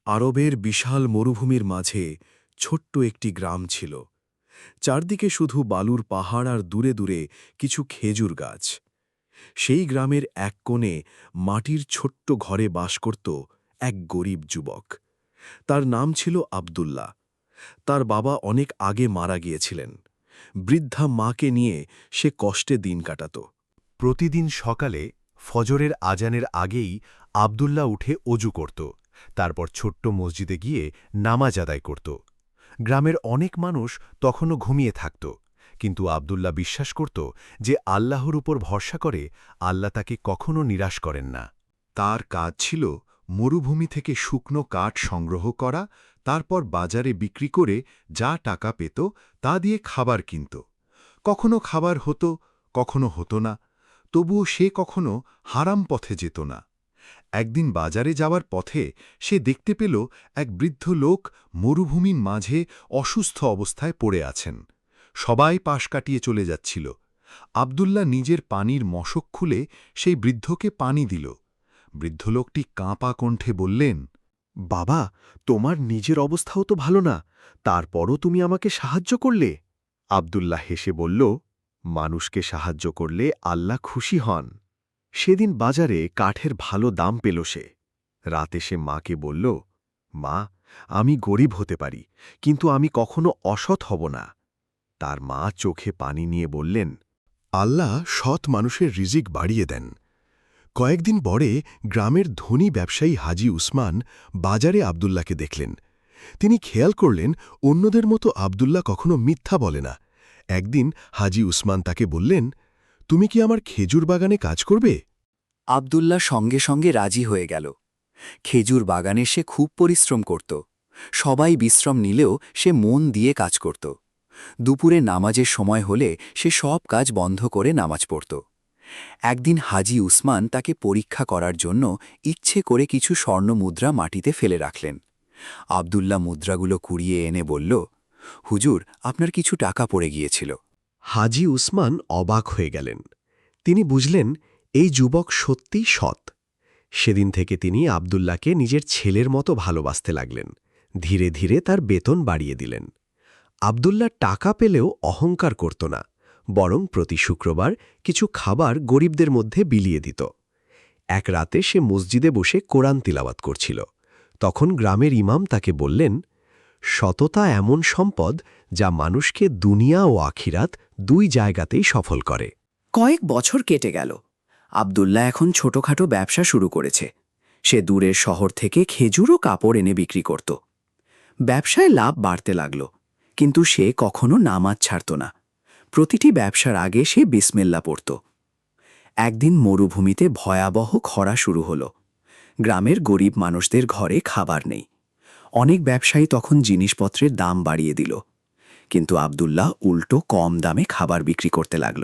আরবের বিশাল মরুভূমির মাঝে ছোট্ট একটি গ্রাম ছিল। চারদিকে শুধু বালুর পাহাড় আর দূরে দূরে কিছু খেজুর গাছ। সেই গ্রামের এক কোণে মাটির ছোট্ট ঘরে বাস করত এক গরিব যুবক। তার নাম ছিল আব্দুল্লাহ। তার বাবা অনেক আগে মারা গিয়েছিলেন। বৃদ্ধা মাকে নিয়ে সে কষ্টে দিন কাটাত। প্রতিদিন সকালে ফজরের আজানের আগেই আব্দুল্লাহ উঠে অজু করত, তারপর ছোট্ট মসজিদে গিয়ে নামাজ আদায় করত। গ্রামের অনেক মানুষ তখনও ঘুমিয়ে থাকত, কিন্তু আব্দুল্লাহ বিশ্বাস করত যে আল্লাহর উপর ভরসা করে আল্লাহ তাকে কখনও নিরাশ করেন না। তার কাজ ছিল মরুভূমি থেকে শুকনো কাঠ সংগ্রহ করা, তারপর বাজারে বিক্রি করে যা টাকা পেত তা দিয়ে খাবার কিনত। কখনো খাবার হতো, কখনো হতো না, তবুও সে কখনো হারাম পথে যেত না। একদিন বাজারে যাওয়ার পথে সে দেখতে পেল এক বৃদ্ধ লোক মরুভূমির মাঝে অসুস্থ অবস্থায় পড়ে আছেন। সবাই পাশ কাটিয়ে চলে যাচ্ছিল। আব্দুল্লাহ নিজের পানির মশক খুলে সেই বৃদ্ধকে পানি দিল। বৃদ্ধ লোকটি কাঁপা কণ্ঠে বললেন, বাবা, তোমার নিজের অবস্থাও তো ভালো না, তারপরও তুমি আমাকে সাহায্য করলে। আব্দুল্লাহ হেসে বলল, মানুষকে সাহায্য করলে আল্লাহ খুশি হন। সেদিন বাজারে কাঠের ভালো দাম পেল সে। রাতে সে মাকে বলল, মা, আমি গরিব হতে পারি, কিন্তু আমি কখনো অসৎ হব না। তার মা চোখে পানি নিয়ে বললেন, আল্লাহ সৎ মানুষের রিজিক বাড়িয়ে দেন। কয়েকদিন পরে গ্রামের ধনী ব্যবসায়ী হাজি উসমান বাজারে আব্দুল্লাহকে দেখলেন। তিনি খেয়াল করলেন অন্যদের মতো আব্দুল্লাহ কখনো মিথ্যা বলে না। একদিন হাজি উসমান তাকে বললেন, তুমি কি আমার খেজুর বাগানে কাজ করবে? আব্দুল্লাহ সঙ্গে সঙ্গে রাজি হয়ে গেল। খেজুর বাগানে সে খুব পরিশ্রম করত। সবাই বিশ্রাম নিলেও সে মন দিয়ে কাজ করত। দুপুরে নামাজের সময় হলে সে সব কাজ বন্ধ করে নামাজ পড়ত। একদিন হাজি উসমান তাকে পরীক্ষা করার জন্য ইচ্ছে করে কিছু স্বর্ণ মুদ্রা মাটিতে ফেলে রাখলেন। আব্দুল্লাহ মুদ্রাগুলো কুড়িয়ে এনে বলল, হুজুর, আপনার কিছু টাকা পড়ে গিয়েছিল। হাজি উসমান অবাক হয়ে গেলেন। তিনি বুঝলেন এই যুবক সত্যিই সৎ। সেদিন থেকে তিনি আব্দুল্লাহকে নিজের ছেলের মতো ভালোবাসতে লাগলেন। ধীরে ধীরে তার বেতন বাড়িয়ে দিলেন। আব্দুল্লাহ টাকা পেলেও অহংকার করত না, বরং প্রতি শুক্রবার কিছু খাবার গরিবদের মধ্যে বিলিয়ে দিত। এক রাতে সে মসজিদে বসে কোরআন তিলাওয়াত করছিল। তখন গ্রামের ইমাম তাকে বললেন, সততা এমন সম্পদ যা মানুষকে দুনিয়া ও আখিরাত দুই জায়গাতেই সফল করে। কয়েক বছর কেটে গেল। আব্দুল্লাহ এখন ছোটখাটো ব্যবসা শুরু করেছে। সে দূরের শহর থেকে খেজুর ও কাপড় এনে বিক্রি করত। ব্যবসায় লাভ বাড়তে লাগল, কিন্তু সে কখনো নামাজ ছাড়ত না। প্রতিটি ব্যবসার আগে সে বিসমিল্লাহ পড়ত। একদিন মরুভূমিতে ভয়াবহ খরা শুরু হল। গ্রামের গরিব মানুষদের ঘরে খাবার নেই। অনেক ব্যবসায়ী তখন জিনিসপত্রের দাম বাড়িয়ে দিল, কিন্তু আব্দুল্লাহ উল্টো কম দামে খাবার বিক্রি করতে লাগল।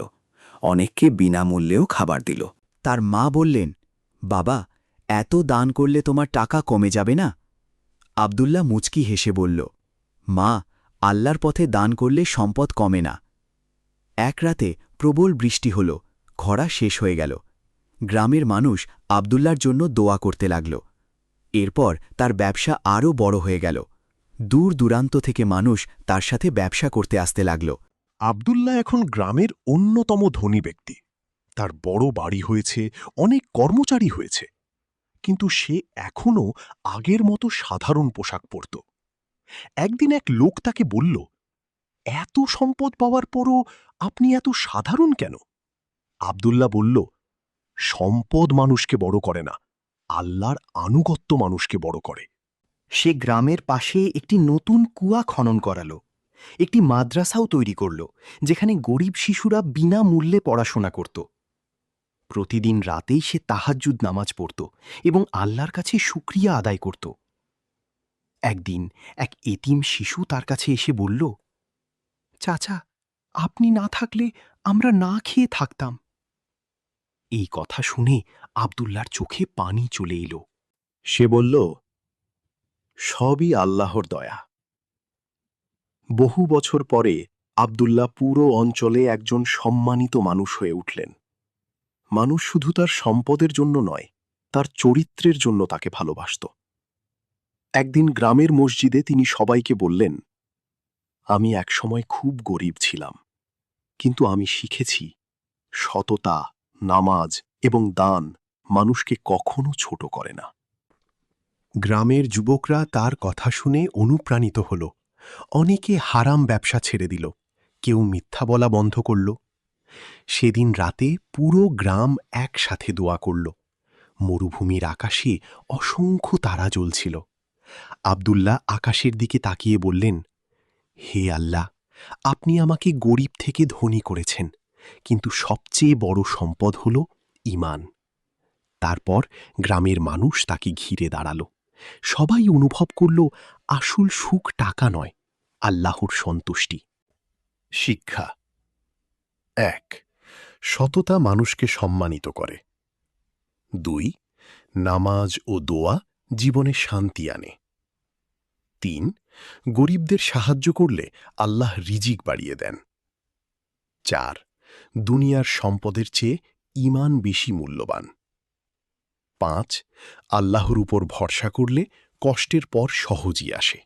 অনেককে বিনামূল্যেও খাবার দিল। তার মা বললেন, বাবা, এত দান করলে তোমার টাকা কমে যাবে না? আব্দুল্লাহ মুচকি হেসে বলল, মা, আল্লাহর পথে দান করলে সম্পদ কমে না। এক রাতে প্রবল বৃষ্টি হল, খরা শেষ হয়ে গেল। গ্রামের মানুষ আব্দুল্লাহর জন্য দোয়া করতে লাগল। এরপর তার ব্যবসা আরও বড় হয়ে গেল। দূর দূরান্ত থেকে মানুষ তার সাথে ব্যবসা করতে আসতে লাগল। আব্দুল্লাহ এখন গ্রামের অন্যতম ধনী ব্যক্তি। তার বড় বাড়ি হয়েছে, অনেক কর্মচারী হয়েছে, কিন্তু সে এখনও আগের মতো সাধারণ পোশাক পরত। একদিন এক লোক তাকে বলল, এত সম্পদ পাওয়ার পরও আপনি এত সাধারণ কেন? আব্দুল্লাহ বলল, সম্পদ মানুষকে বড় করে না, আল্লাহর আনুগত্য মানুষকে বড় করে। সে গ্রামের পাশে একটি নতুন কুয়া খনন করাল, একটি মাদ্রাসাও তৈরি করল, যেখানে গরিব শিশুরা বিনামূল্যে পড়াশোনা করত। প্রতিদিন রাতেই সে তাহাজ্জুদ নামাজ পড়ত এবং আল্লাহর কাছে শুকরিয়া আদায় করত। একদিন এক এতিম শিশু তার কাছে এসে বলল, চাচা, আপনি না থাকলে আমরা না খেয়ে থাকতাম। এই কথা শুনে আব্দুল্লাহর চোখে পানি চলে এলো। সে বলল, সবই আল্লাহর দয়া। বহু বছর পরে আব্দুল্লাহ পুরো অঞ্চলে একজন সম্মানিত মানুষ হয়ে উঠলেন। মানুষ শুধু তার সম্পদের জন্য নয়, তার চরিত্রের জন্য তাকে ভালোবাসত। একদিন গ্রামের মসজিদে তিনি সবাইকে বললেন, আমি একসময় খুব গরিব ছিলাম, কিন্তু আমি শিখেছি সততা, নামাজ এবং দান মানুষকে কখনো ছোট করে না। গ্রামের যুবকরা তার কথা শুনে অনুপ্রাণিত হল। অনেকে হারাম ব্যবসা ছেড়ে দিল, কেউ মিথ্যা বলা বন্ধ করল। সেদিন রাতে পুরো গ্রাম একসাথে দোয়া করল। মরুভূমির আকাশে অসংখ্য তারা জ্বলছিল। আব্দুল্লাহ আকাশের দিকে তাকিয়ে বললেন, হে আল্লাহ, আপনি আমাকে গরিব থেকে ধনী করেছেন, কিন্তু সবচেয়ে বড় সম্পদ হল ঈমান। তারপর গ্রামের মানুষ তাকে ঘিরে দাঁড়াল। সবাই অনুভব করল আসল সুখ টাকা নয়, আল্লাহর সন্তুষ্টি। শিক্ষা ১. সততা মানুষকে সম্মানিত করে। ২. নামাজ ও দোয়া জীবনে শান্তি আনে। ৩. গরিবদের সাহায্য করলে আল্লাহ রিজিক বাড়িয়ে দেন। ৪. দুনিয়ার সম্পদের চেয়ে ঈমান বেশি মূল্যবান। ৫. আল্লাহর উপর ভরসা করলে কষ্টের পর সহজই আসে।